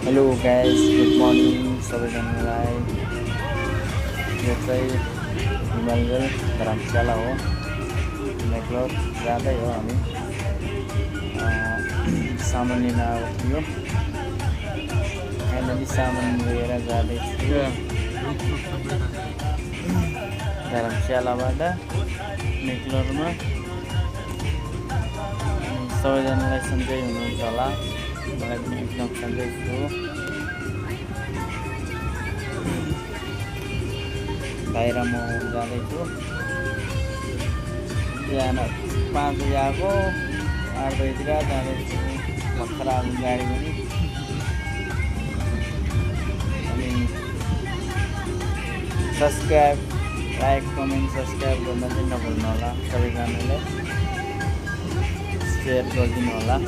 Hello guys, good morning सबैजनालाई। यो चाहिँ हिमालयल धर्मशाला हो। मेक्लोर जाँदै हो हामी। सामान लिन आएको थियो। फाइनली सामान लिएर जाँदैछु धर्मशालाबाट मेक्लोरमा। सबैजनालाई सन्चै हुनुहुन्छ होला। मलाई पनि एकदम सन्चै छु। भाइ र म जाँदैछु। बिहान 5 बजी आएको, 8 बजीतिर जाँदैछु। भर्खर आएको गाडी पनि। अनि सब्सक्राइब, लाइक, कमेन्ट, सब्सक्राइब गर्न चाहिँ नभुल्नु होला। सबैजनाले सेयर गरिदिनु होला।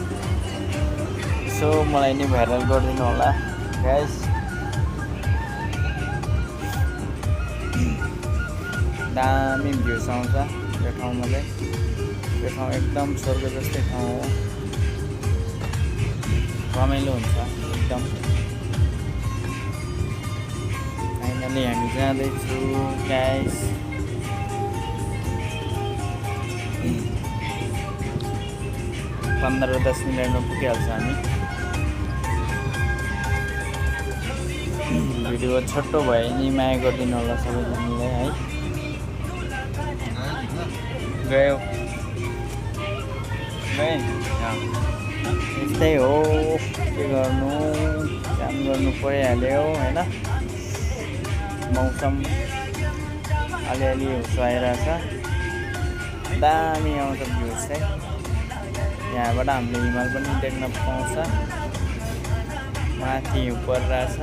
सो मलाई नि भाइरल गरिदिनु होला गाइस। दामी भ्यूज आउँछ यो ठाउँमा चाहिँ। यो ठाउँ एकदम स्वर्ग जस्तै ठाउँ हो। रमाइलो हुन्छ एकदम। फाइनली हामी जाँदैछु गाइस। 15-10 मिनटमा पुगिहाल्छ हामी। भिडियो छोटो भए नि माया गरिदिनु होला सबैजनाले है। गयो यस्तै हो, के गर्नु, काम गर्नु परिहाल्यो होइन। मौसम अलिअलि सुहाइरहेछ। दामी आउँछ भ्यूज चाहिँ। यहाँबाट हामीले हिमाल पनि देख्न पाउँछ। माथि हिउँ परिरहेछ।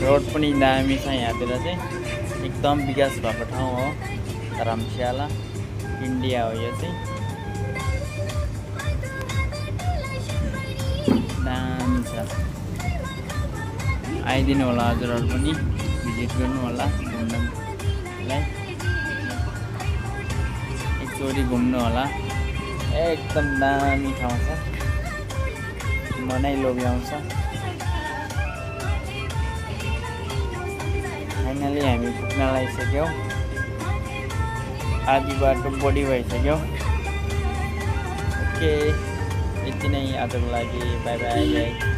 रोड पनि दामी छ यहाँतिर चाहिँ। एकदम विकास भएको ठाउँ हो धर्मशाला। इन्डिया हो यो चाहिँ। दामी छ। आइदिनु होला हजुरहरू पनि, भिजिट गर्नु होला घुम्नलाई। एकचोटि घुम्नु होला। एकदम दामी ठाउँ छ। मनै लोभ्याउँछ। फाइनली हामी पुग्न लागिसक्यौँ। आधी बाटो बढी भइसक्यो। ओके, यति नै आजको लागि। By by guys.